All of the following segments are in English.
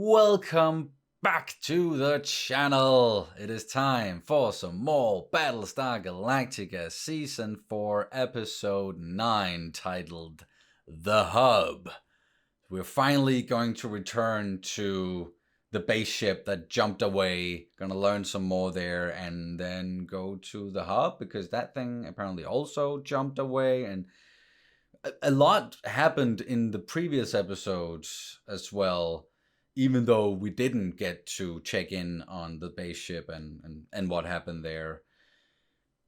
Welcome back to the channel. It is time for some more Battlestar Galactica Season 4 Episode 9 titled The Hub. We're finally going to return to the base ship that jumped away. Gonna learn some more there and then go to the hub because that thing apparently also jumped away, and a lot happened in the previous episodes as well, even though we didn't get to check in on the base ship and what happened there.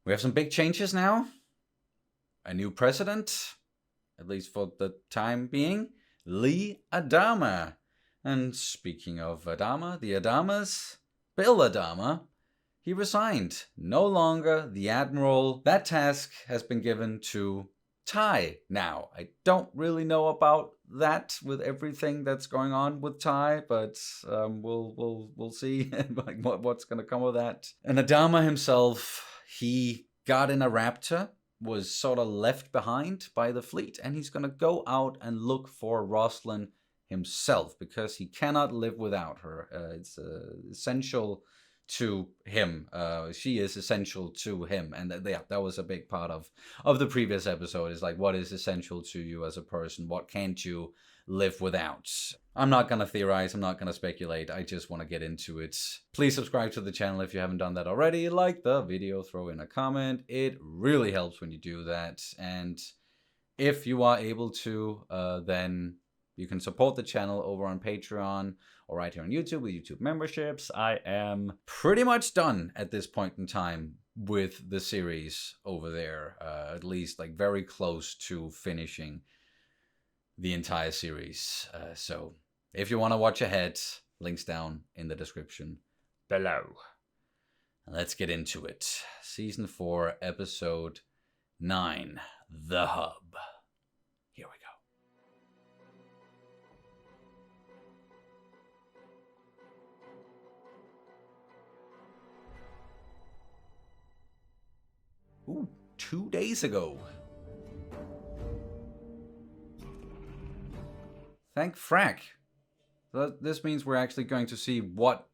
We have some big changes now. A new president, at least for the time being, Lee Adama. And speaking of Adama, the Adamas, Bill Adama, he resigned. No longer the admiral. That task has been given to Ty now. I don't really know about that with everything that's going on with Ty, but we'll see like what's gonna come of that. And Adama himself, he got in a raptor, was sort of left behind by the fleet, and he's gonna go out and look for Roslin himself because he cannot live without her. It's essential to him. She is essential to him, and that was a big part of the previous episode. Is like, what is essential to you as a person? What can't you live without? I'm not gonna theorize, I'm not gonna speculate, I just want to get into it. Please subscribe to the channel if you haven't done that already. Like the video, throw in a comment. It really helps when you do that, and if you are able to, then you can support the channel over on Patreon or right here on YouTube with YouTube memberships. I am pretty much done at this point in time with the series over there. At least like very close to finishing the entire series. So if you want to watch ahead, links down in the description below. Let's get into it. Season 4, Episode 9, The Hub. Here we go. Ooh, 2 days ago. Thank frack. So this means we're actually going to see what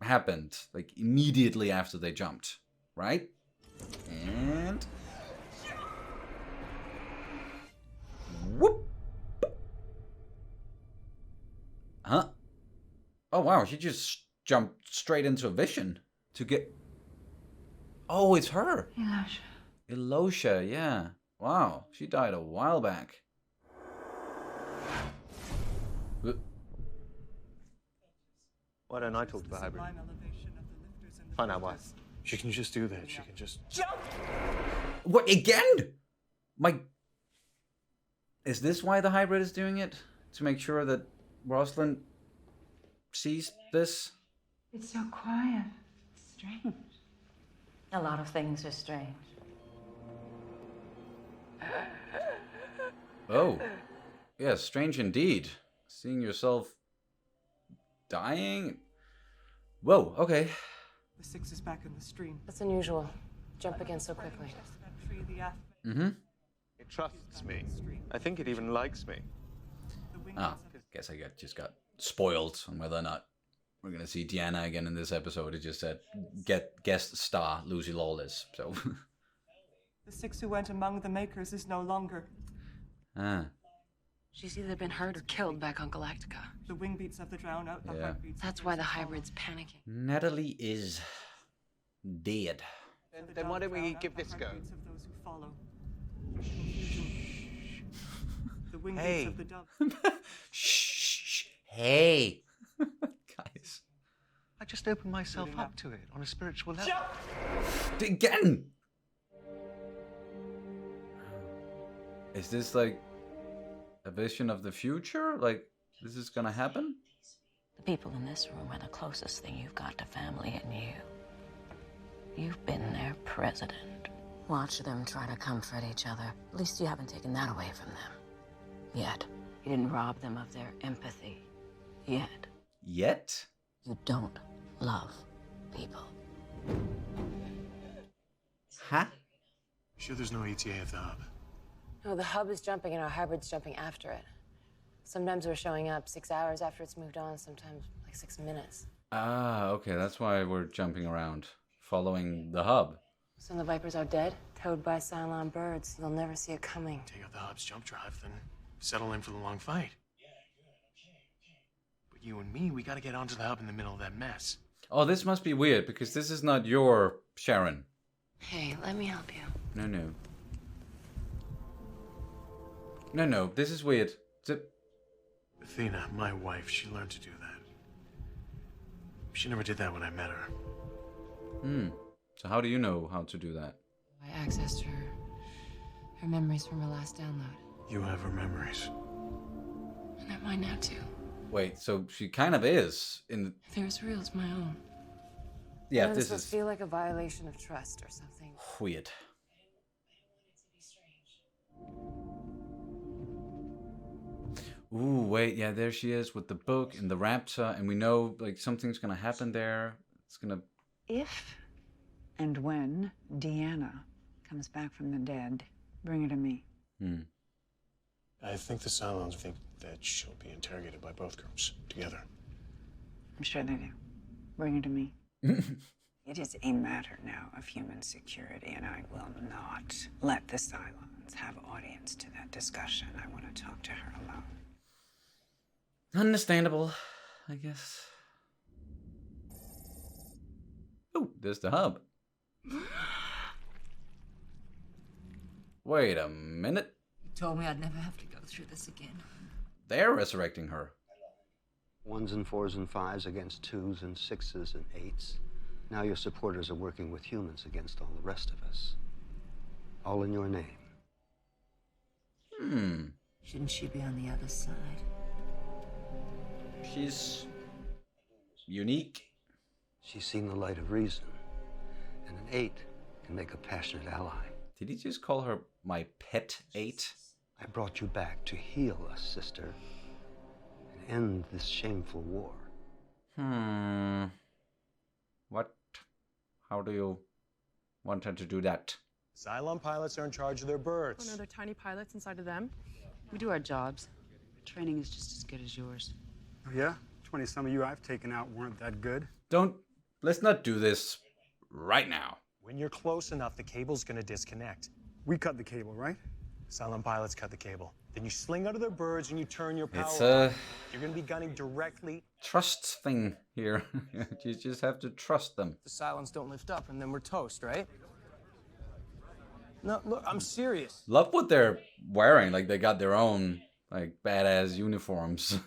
happened, like, immediately after they jumped, right? And... whoop! Huh? Oh wow, she just jumped straight into a vision to get... Oh, it's her. Ilosha, yeah. Wow, she died a while back. Why don't I talk to the hybrid? Find out why. She can just do that. She can just jump. What, again? Is this why the hybrid is doing it? To make sure that Roslin sees this? It's so quiet. It's strange. A lot of things are strange. Oh. Yeah, strange indeed. Seeing yourself dying? Whoa, okay. The 6 is back in the stream. That's unusual. Jump again so quickly. Mm-hmm. It trusts me. I think it even likes me. Ah, guess I just got spoiled on whether or not we're gonna see Deanna again in this episode. It just said guest star Lucy Lawless. So The 6 who went among the makers is no longer. ah, She's either been hurt or killed back on Galactica. The wing beats of the drown out. The Yeah. heartbeats. That's why the hybrid's panicking. Natalie is dead. Then why don't we give this a go? Of those who follow. Confusion. The wing Hey. beats of the dove. Shh. Hey. Guys. I just opened myself up to it on a spiritual level. Again. Is this like a vision of the future? Like, this is gonna happen? The people in this room are the closest thing you've got to family and you. You've been their president. Watch them try to comfort each other. At least you haven't taken that away from them. Yet. You didn't rob them of their empathy. Yet. Yet? You don't love people. Huh? sure there's no ETA of the hub. No, the hub is jumping and our hybrid's jumping after it. Sometimes we're showing up 6 hours after it's moved on, sometimes like 6 minutes. Ah, okay, that's why we're jumping around, following the hub. So when the Vipers are dead, towed by Cylon birds, you'll never see it coming. Take out the hub's jump drive, then settle in for the long fight. But you and me, we gotta get onto the hub in the middle of that mess. Oh, this must be weird, because this is not your Sharon. Hey, let me help you. No, no. No, no, this is weird. Athena, my wife, she learned to do that. She never did that when I met her. So how do you know how to do that? I accessed her memories from her last download. You have her memories. And they're mine now, too. Wait, so she kind of is in. If they're as real as my own. Yeah, Doesn't this this is feel like a violation of trust or something? weird. Ooh, wait, yeah, there she is with the book and the raptor, and we know like something's gonna happen there. It's gonna. If and when Deanna comes back from the dead, bring her to me. I think the Cylons think that she'll be interrogated by both groups together. I'm sure they do. Bring her to me. It is a matter now of human security, and I will not let the Cylons have audience to that discussion. I want to talk to her alone. Understandable, I guess. Oh, there's the hub. Wait a minute. You told me I'd never have to go through this again. They're resurrecting her. 1s and 4s and 5s against 2s and 6s and 8s. Now your supporters are working with humans against all the rest of us. All in your name. Shouldn't she be on the other side? She's unique. She's seen the light of reason. And an 8 can make a passionate ally. Did he just call her my pet 8? I brought you back to heal us, sister. And end this shameful war. What? How do you want her to do that? Cylon pilots are in charge of their birds. Oh, no, they're tiny pilots inside of them. We do our jobs. Training is just as good as yours. Oh, yeah? 20 some of you I've taken out weren't that good. Let's not do this right now. When you're close enough, the cable's gonna disconnect. We cut the cable, right? Cylon pilots cut the cable. Then you sling out of their birds and you turn your power It's on. You're gonna be gunning directly. Trust thing here. You just have to trust them. The Cylons don't lift up, and then we're toast, right? No, look, I'm serious. Love what they're wearing. Like they got their own like badass uniforms.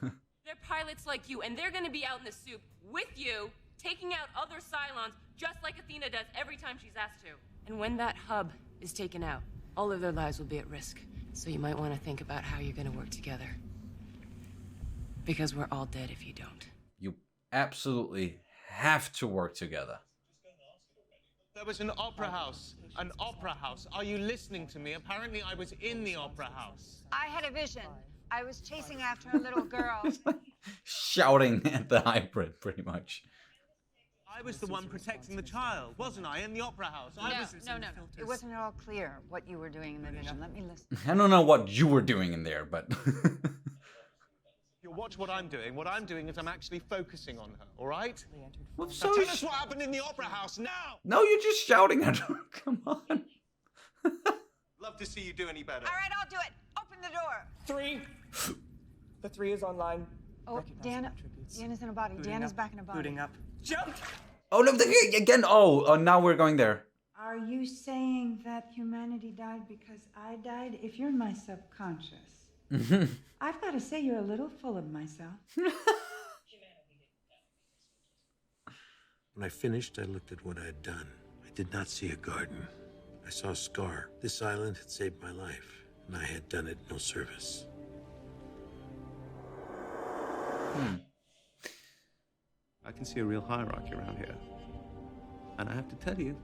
They're pilots like you, and they're gonna be out in the soup with you, taking out other Cylons, just like Athena does every time she's asked to. And when that hub is taken out, all of their lives will be at risk. So you might want to think about how you're going to work together. Because we're all dead if you don't. You absolutely have to work together. There was an opera house. An opera house. Are you listening to me? Apparently I was in the opera house. I had a vision. I was chasing after a little girl. Shouting at the hybrid, pretty much. I was the one protecting the child, wasn't I, in the opera house? No. It wasn't at all clear what you were doing in the vision. Let me listen. I don't know what you were doing in there, but... You'll watch what I'm doing. What I'm doing is I'm actually focusing on her, all right? Well, now so tell us what happened in the opera house now! No, you're just shouting at her. Come on. Love to see you do any better. All right, I'll do it. Open the door. 3. The 3 is online. Oh, Deanna's in a body. Deanna's back in a body. Booting up. Jump! Oh, no, again. Oh, now we're going there. Are you saying that humanity died because I died? If you're my subconscious, I've got to say you're a little full of myself. When I finished, I looked at what I had done. I did not see a garden. I saw a scar. This island had saved my life, and I had done it no service. I can see a real hierarchy around here. And I have to tell you,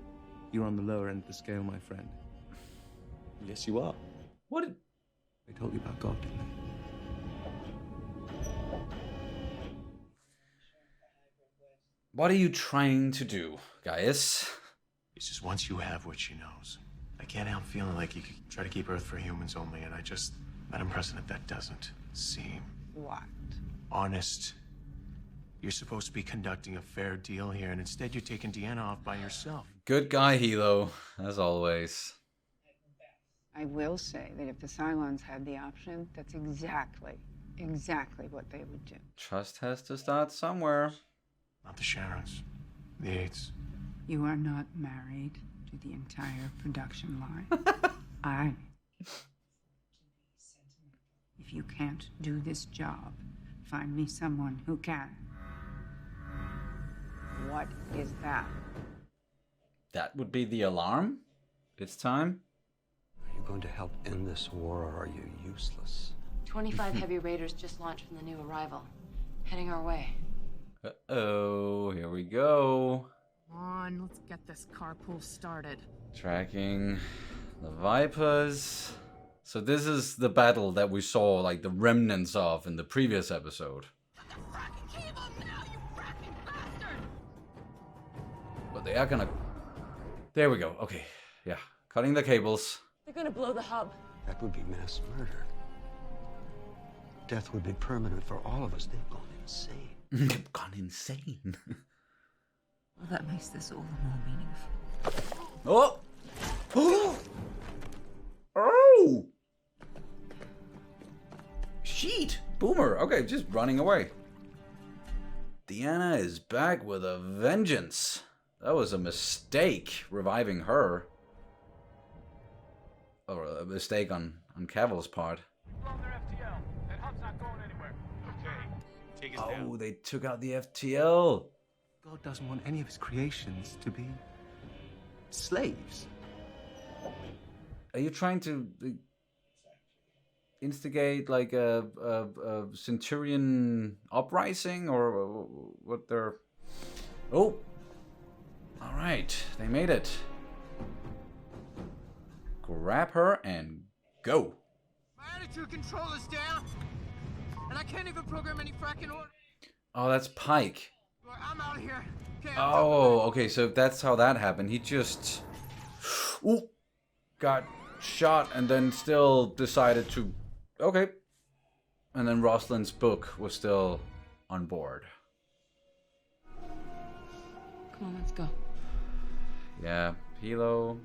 you're on the lower end of the scale, my friend. Yes, you are. What? They told you about God, didn't they? What are you trying to do, guys? It's just once you have what she knows, I can't help feeling like you could try to keep Earth for humans only, and Madam President, that doesn't seem What? Honest. You're supposed to be conducting a fair deal here, and instead you're taking Deanna off by yourself. Good guy, Hilo, as always. I will say that if the Cylons had the option, that's exactly what they would do. Trust has to start somewhere. Not the Sharons. The Eights. You are not married to the entire production line. If you can't do this job, find me someone who can. What is that? That would be the alarm. It's time. Are you going to help end this war, or are you useless? 25 heavy raiders just launched from the new arrival. Heading our way. Uh-oh, here we go. Come on, let's get this carpool started. Tracking the Vipers. So this is the battle that we saw, like, the remnants of in the previous episode. But they are gonna... There we go, okay. Yeah, cutting the cables. They're gonna blow the hub. That would be mass murder. Death would be permanent for all of us. They've gone insane. They've gone insane. Well, that makes this all the more meaningful. Oh! Oh! Oh! Sheet! Boomer! Okay, just running away. Deanna is back with a vengeance. That was a mistake, reviving her. Or a mistake on Cavill's part. Oh, they took out the FTL. God doesn't want any of his creations to be slaves. Are you trying to instigate like a Centurion uprising or what they're... Oh! Alright, they made it. Grab her and go. My attitude control is down, and I can't even program any fracking order. Oh, that's Pike. I'm out of here. Okay, Oh, okay, so that's how that happened. He just... Ooh! Got shot and then still decided to... Okay. And then Rosalind's book was still on board. Come on, let's go. Yeah, Hilo,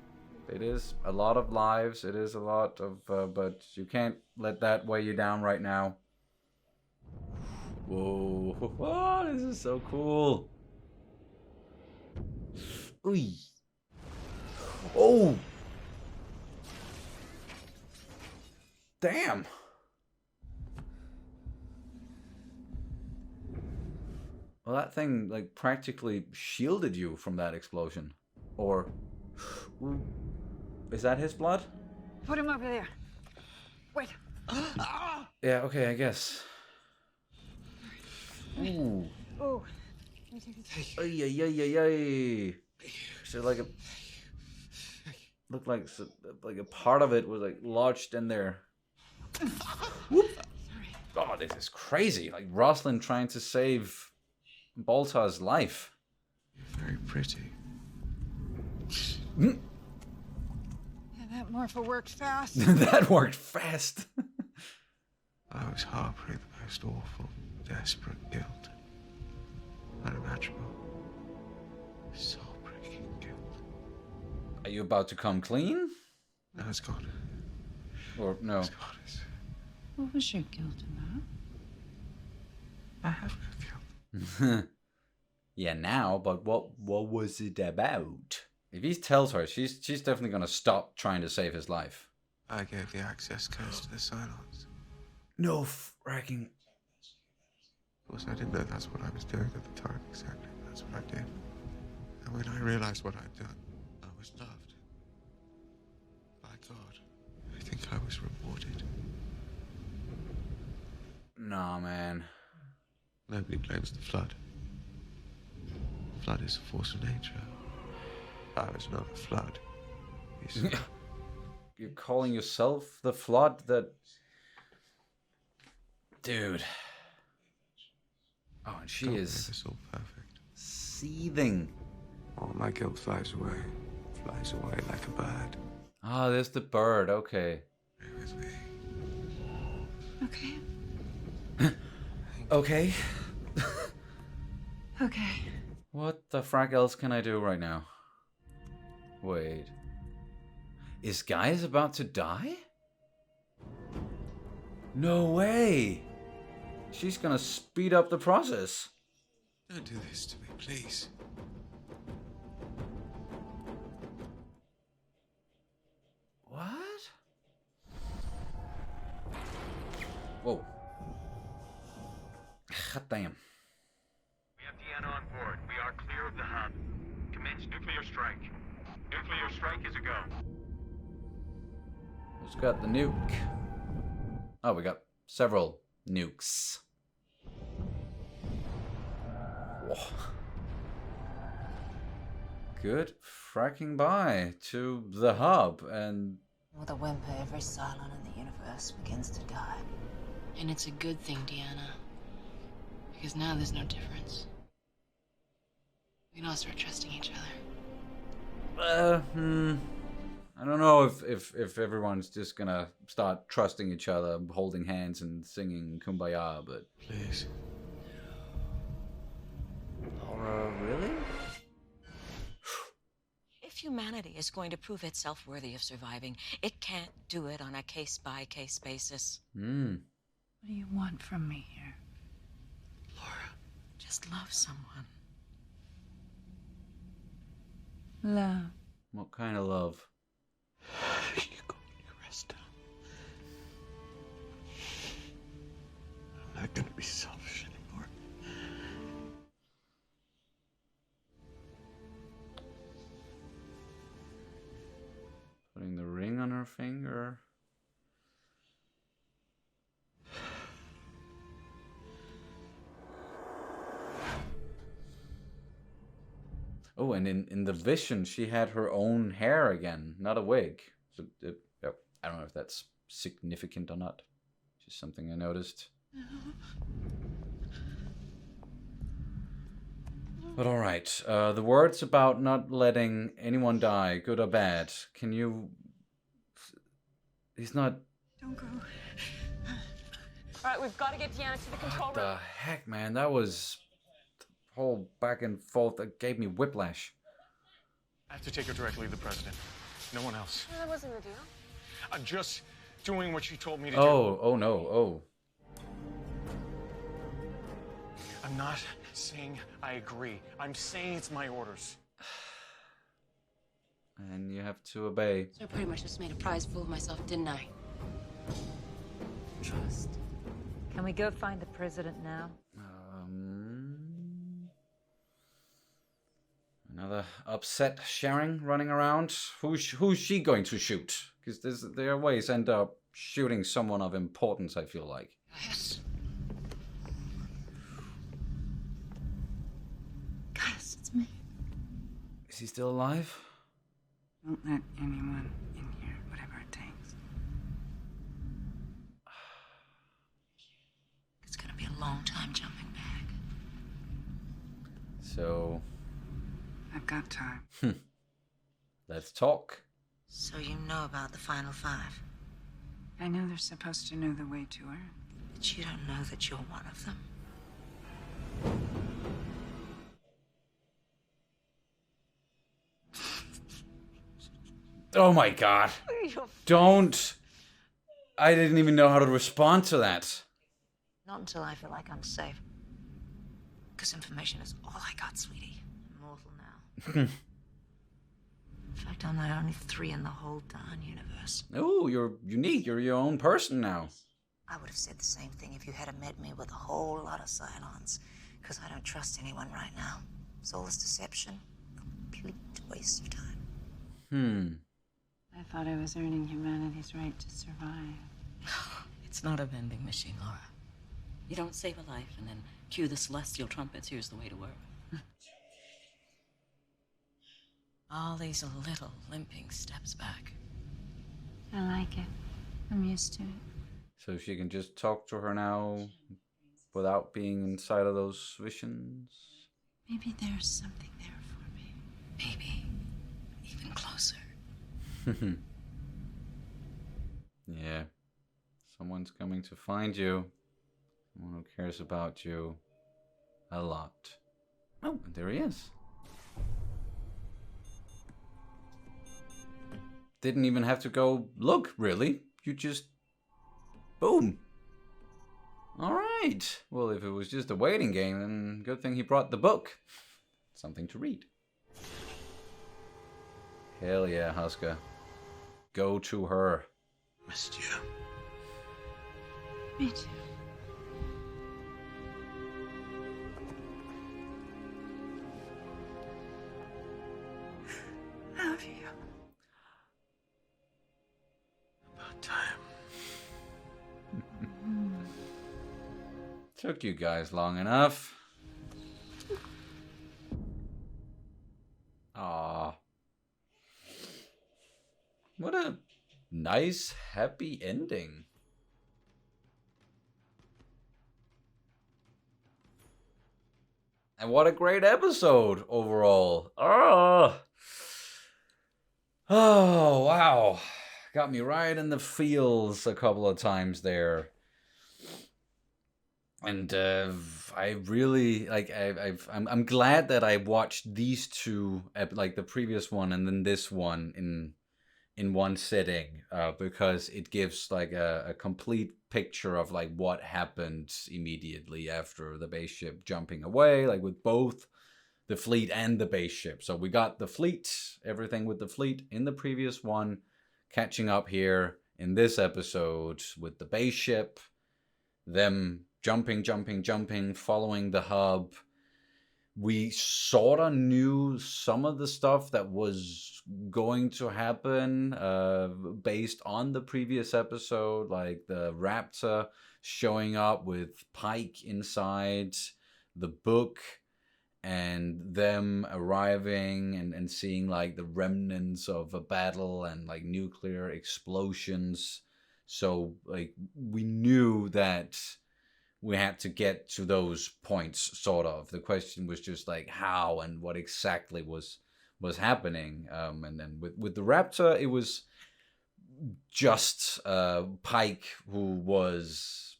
it is a lot of lives. It is a lot of... but you can't let that weigh you down right now. Whoa. Oh, this is so cool. Ooh. Oh! Damn! Well, that thing, like, practically shielded you from that explosion. Or... Ooh. Is that his blood? Put him over there. Wait. Yeah, okay, I guess. Ooh. Oh. Ay, ay, ay, ay, ay. So like a... Looked like a part of it was like lodged in there. Whoop. Oh, this is crazy. Like Rosalind trying to save Baltar's life. You're very pretty. Yeah, that morpher worked fast. That worked fast. I was harboring the most awful, desperate guilt. Unimaginable. Soul-breaking guilt. Are you about to come clean? No, it's gone. Or no? It's gone. What was your guilt about? I have no guilt. Yeah, now, but what was it about? If he tells her, she's definitely gonna stop trying to save his life. I gave the access codes to the Cylons. No fracking. Of course, I didn't know that's what I was doing at the time. Exactly, that's what I did. And when I realized what I'd done, I was loved. By God, I think I was rewarded. Nah, man. Nobody blames the flood. Flood is a force of nature. I was not a flood. You're calling yourself the flood that... Dude. Oh, and she is... It's all perfect. Seething. All my guilt flies away. Flies away like a bird. Ah, there's the bird. Okay. Stay with me. Okay. Okay. Okay. What the frack else can I do right now? Wait. Is Gaius about to die? No way! She's gonna speed up the process. Don't do this to me, please. What? Whoa. God damn. We have Deanna on board. We are clear of the hub. Commence nuclear strike. Nuclear strike is a go. Who's got the nuke? Oh, we got several nukes. Whoa. Good fracking by to the hub, and With a whimper, every Cylon in the universe begins to die. And it's a good thing, Deanna. Because now there's no difference. We can all start trusting each other. I don't know if everyone's just gonna start trusting each other, holding hands and singing Kumbaya, but please. Laura, really? If humanity is going to prove itself worthy of surviving, it can't do it on a case-by-case basis. What do you want from me here? Just love someone. Love. What kind of love? You go and you rest down. I'm not gonna be selfish anymore. Putting the ring on her finger. Oh, and in the vision, she had her own hair again, not a wig. So, I don't know if that's significant or not. Just something I noticed. But all right, the words about not letting anyone die, good or bad. Can you? He's not. Don't go. All right, we've got to get Deanna to the control What room. the heck, man? That was the whole back and forth that gave me whiplash. I have to take her directly to the president. No one else. That wasn't the deal. I'm just doing what she told me to do. Oh no, oh. I'm not saying I agree. I'm saying it's my orders. And you have to obey. So I pretty much just made a prize fool of myself, didn't I? Trust. Can we go find the president now? Another upset Sharon running around. Who's she going to shoot? Because there ways end up shooting someone of importance, I feel like. Yes. Guys, it's me. Is he still alive? Don't let anyone in here, whatever it takes. It's gonna be a long time jumping back. So I've got time. let's talk. So you know about the final five? I know they're supposed to know the way to her. But you don't know that you're one of them. Oh my god. Don't. I didn't even know how to respond to that. Not until I feel like I'm safe. Because information is all I got, sweetie. I'm mortal now. In fact, I'm the only three in the whole darn universe. Oh, you're unique. You're your own person now. I would have said the same thing if you had met me with a whole lot of Cylons. Because I don't trust anyone right now. It's all this deception. Complete waste of time. I thought I was earning humanity's right to survive. It's not a vending machine, Laura. You don't save a life and then cue the celestial trumpets. Here's the way to work. All these little limping steps back. I like it. I'm used to it. So she can just talk to her now without being inside of those visions. Maybe there's something there for me. Maybe even closer. Yeah. Someone's coming to find you. One who cares about you a lot. Oh, and there he is. Didn't even have to go look, really. You just... boom. Alright. Well, if it was just a waiting game, then good thing he brought the book. Something to read. Hell yeah, Husker. Go to her. Missed you. Me too. Love you. About time. Took you guys long enough. Aww. What a nice, happy ending. And what a great episode overall. Oh, wow. Got me right in the feels a couple of times there. And I really like. I'm glad that I watched these two, like the previous one and then this one in one sitting, because it gives like a complete picture of like what happened immediately after the base ship jumping away, like with both the fleet and the base ship. So we got the fleet, everything with the fleet in the previous one, catching up here in this episode with the base ship, them jumping, following the hub. We sort of knew some of the stuff that was going to happen based on the previous episode, like the Raptor showing up with Pike inside the book, and them arriving and seeing like the remnants of a battle and like nuclear explosions. So like we knew that we had to get to those points, sort of. The question was just like how and what exactly was happening. And then with the Raptor, it was just Pike who was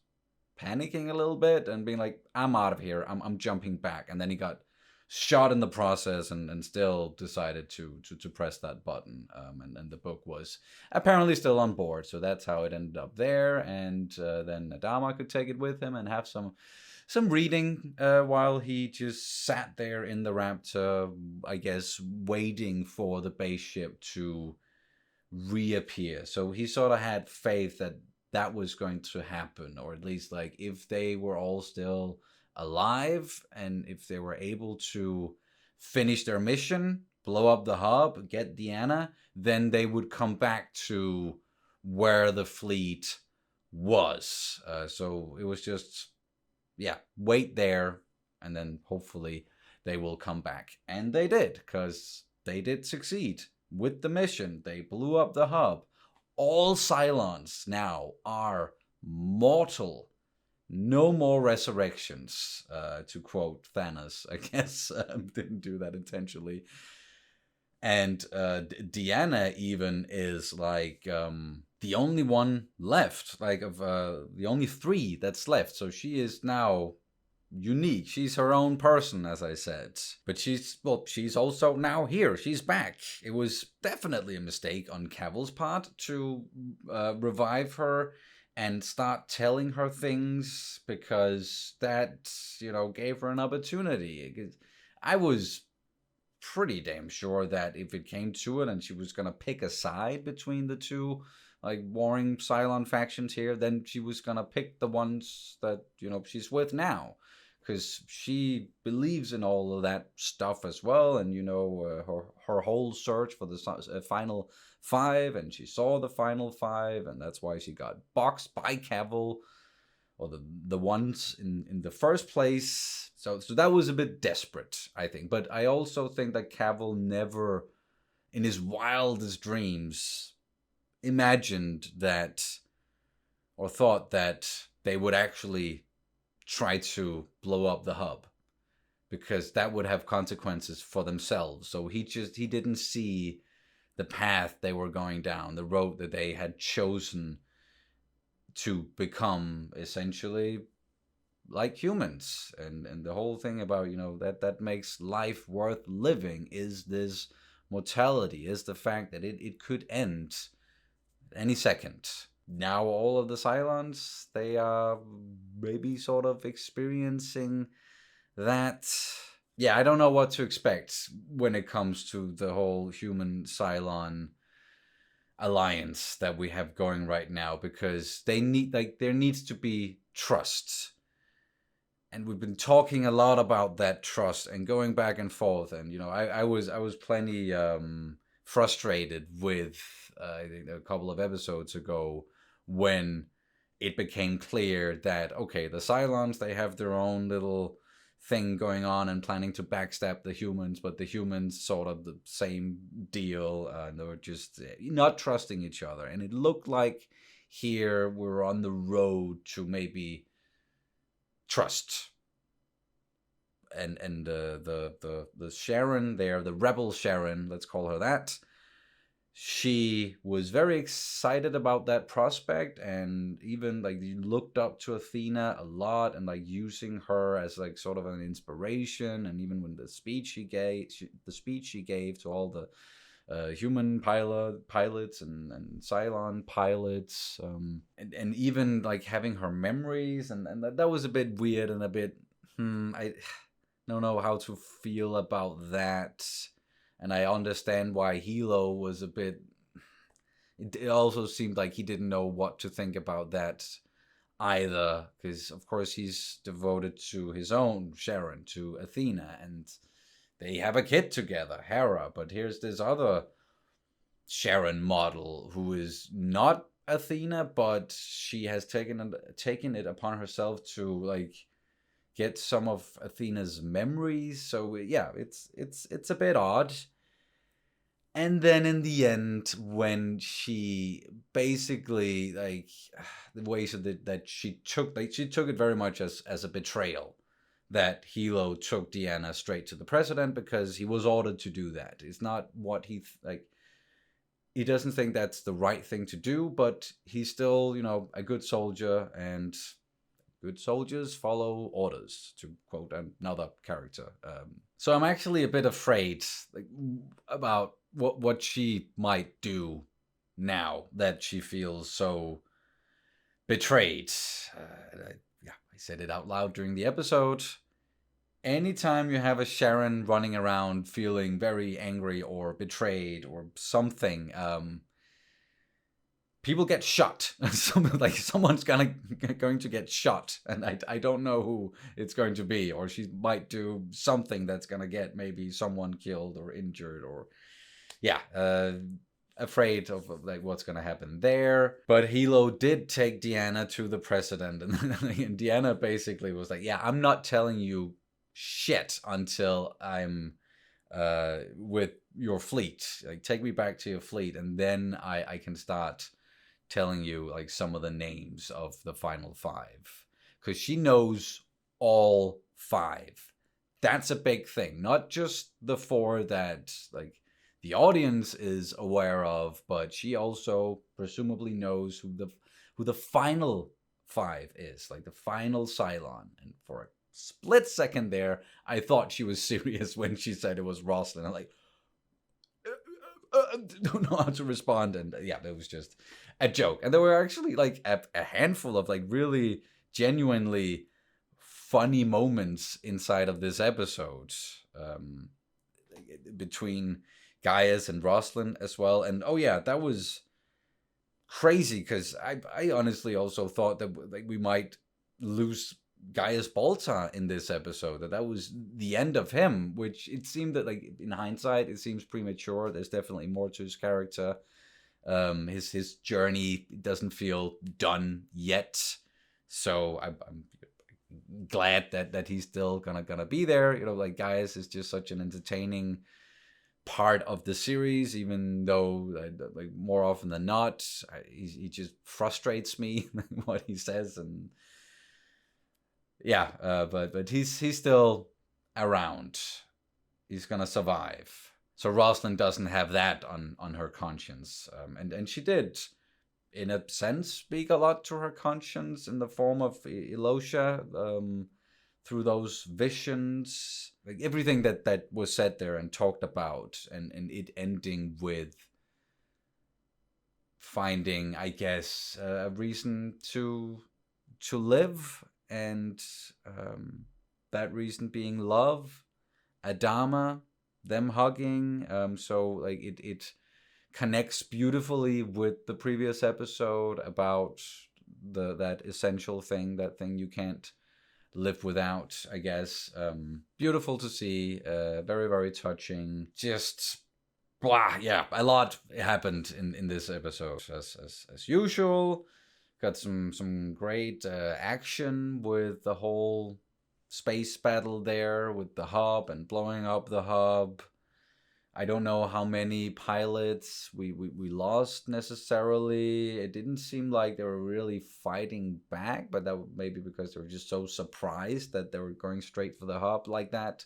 panicking a little bit and being like, I'm out of here, I'm jumping back. And then he got shot in the process and still decided to press that button. And the book was apparently still on board. So that's how it ended up there. And then Adama could take it with him and have some reading while he just sat there in the Raptor, I guess, waiting for the base ship to reappear. So he sort of had faith that that was going to happen, or at least like if they were all still alive and if they were able to finish their mission, blow up the hub, get Deanna, then they would come back to where the fleet was. So it was just, yeah, wait there and then hopefully they will come back. And they did, because they did succeed with the mission. They blew up the hub. All Cylons now are mortal. No more resurrections, to quote Thanos, I guess. Didn't do that intentionally. And Deanna even is like the only one left, like of the only three that's left. So she is now unique. She's her own person, as I said. But she's also now here. She's back. It was definitely a mistake on Cavill's part to revive her and start telling her things, because that, gave her an opportunity. I was pretty damn sure that if it came to it and she was going to pick a side between the two, like, warring Cylon factions here, then she was going to pick the ones that, she's with now. Because she believes in all of that stuff as well, and, her whole search for the final 5, and she saw the final 5, and that's why she got boxed by Cavill, or the ones in the first place. So that was a bit desperate, I think. But I also think that Cavill never, in his wildest dreams, imagined that, or thought that they would actually try to blow up the hub, because that would have consequences for themselves. So he didn't see the path they were going down, the road that they had chosen to become essentially like humans, and the whole thing about, you know, that makes life worth living is this mortality, is the fact that it could end any second. Now all of the Cylons, they are maybe sort of experiencing that. Yeah, I don't know what to expect when it comes to the whole human Cylon alliance that we have going right now, because they need, like, there needs to be trust. And we've been talking a lot about that trust and going back and forth. And, you know, I was plenty frustrated with, I think a couple of episodes ago, when it became clear that, okay, the Cylons, they have their own little thing going on and planning to backstab the humans, but the humans sort of the same deal. They were just not trusting each other. And it looked like here we're on the road to maybe trust. And the Sharon there, the rebel Sharon, let's call her that, she was very excited about that prospect, and even like looked up to Athena a lot, and like using her as like sort of an inspiration. And even when the speech she gave to all the human pilots and Cylon pilots, and even like having her memories, and that was a bit weird and a bit I don't know how to feel about that. And I understand why Hilo was a bit... It also seemed like he didn't know what to think about that either, because of course he's devoted to his own Sharon, to Athena, and they have a kid together, Hera. But here's this other Sharon model who is not Athena, but she has taken it upon herself to like get some of Athena's memories. So yeah, it's a bit odd. And then in the end, when she basically, like, the way that she took it very much as a betrayal, that Hilo took Deanna straight to the president because he was ordered to do that. It's not what he doesn't think that's the right thing to do, but he's still, you know, a good soldier, and good soldiers follow orders, to quote another character. So I'm actually a bit afraid about what she might do now that she feels so betrayed. I said it out loud during the episode. Anytime you have a Sharon running around feeling very angry or betrayed or something, people get shot. Someone's going to get shot, and I don't know who it's going to be. Or she might do something that's going to get maybe someone killed or injured, or afraid of like what's going to happen there. But Hilo did take Deanna to the president, and Deanna basically was like, yeah, I'm not telling you shit until I'm with your fleet. Like, take me back to your fleet, and then I can start telling you like some of the names of the final 5, because she knows all 5. That's a big thing, not just the 4 that like the audience is aware of, but she also presumably knows who the final 5 is, like the final Cylon. And for a split second there, I thought she was serious when she said it was Roslin. I'm like, don't know how to respond. And yeah, it was just a joke. And there were actually like a handful of like really genuinely funny moments inside of this episode, between Gaius and Roslin as well. And oh yeah, that was crazy, because I honestly also thought that like we might lose Gaius Baltar in this episode, that was the end of him, which it seemed that like in hindsight it seems premature. There's definitely more to his character. His journey doesn't feel done yet, so I'm glad that he's still gonna be there. You know, like Gaius is just such an entertaining part of the series, even though like more often than not he just frustrates me what he says. And yeah, but he's still around. He's gonna survive. So Roslin doesn't have that on her conscience, and she did in a sense, speak a lot to her conscience in the form of Elosia, through those visions, like everything that was said there and talked about, and it ending with finding, I guess, a reason to live, and that reason being love, Adama, them hugging. So like it connects beautifully with the previous episode about that essential thing, that thing you can't live without, I guess. Beautiful to see, very, very touching. Just blah, yeah, a lot happened in this episode as usual. Got some great action with the whole space battle there with the hub and blowing up the hub. I don't know how many pilots we lost necessarily. It didn't seem like they were really fighting back, but that maybe because they were just so surprised that they were going straight for the hub like that.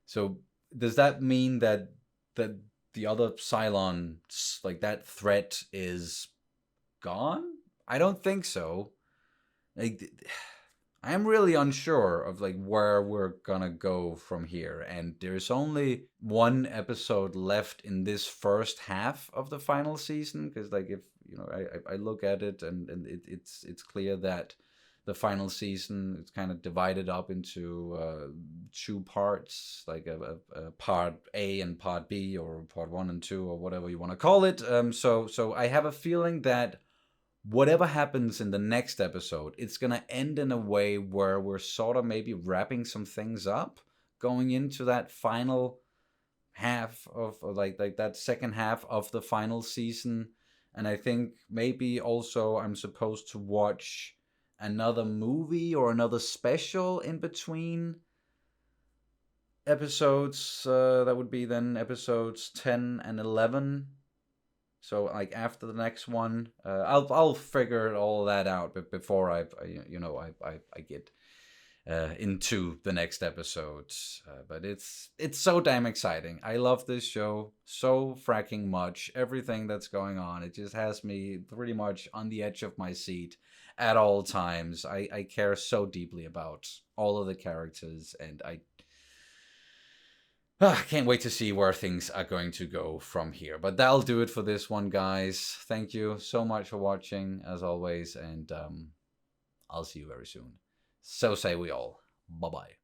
So does that mean that the other Cylons, like that threat, is gone? I don't think so. Like, I am really unsure of like where we're gonna go from here, and there's only one episode left in this first half of the final season, because like, if you know, I look at it and it's clear that the final season is kind of divided up into 2 parts, like a part A and part B, or part 1 and 2, or whatever you want to call it. So I have a feeling that whatever happens in the next episode, it's gonna end in a way where we're sort of maybe wrapping some things up, going into that final half of like that second half of the final season. And I think maybe also I'm supposed to watch another movie or another special in between episodes. That would be then episodes 10 and 11. So like after the next one, I'll figure all that out, but before I get into the next episodes. But it's so damn exciting. I love this show so fracking much. Everything that's going on, it just has me pretty much on the edge of my seat at all times. I care so deeply about all of the characters, and I can't wait to see where things are going to go from here. But that'll do it for this one, guys. Thank you so much for watching, as always, and I'll see you very soon. So say we all. Bye-bye.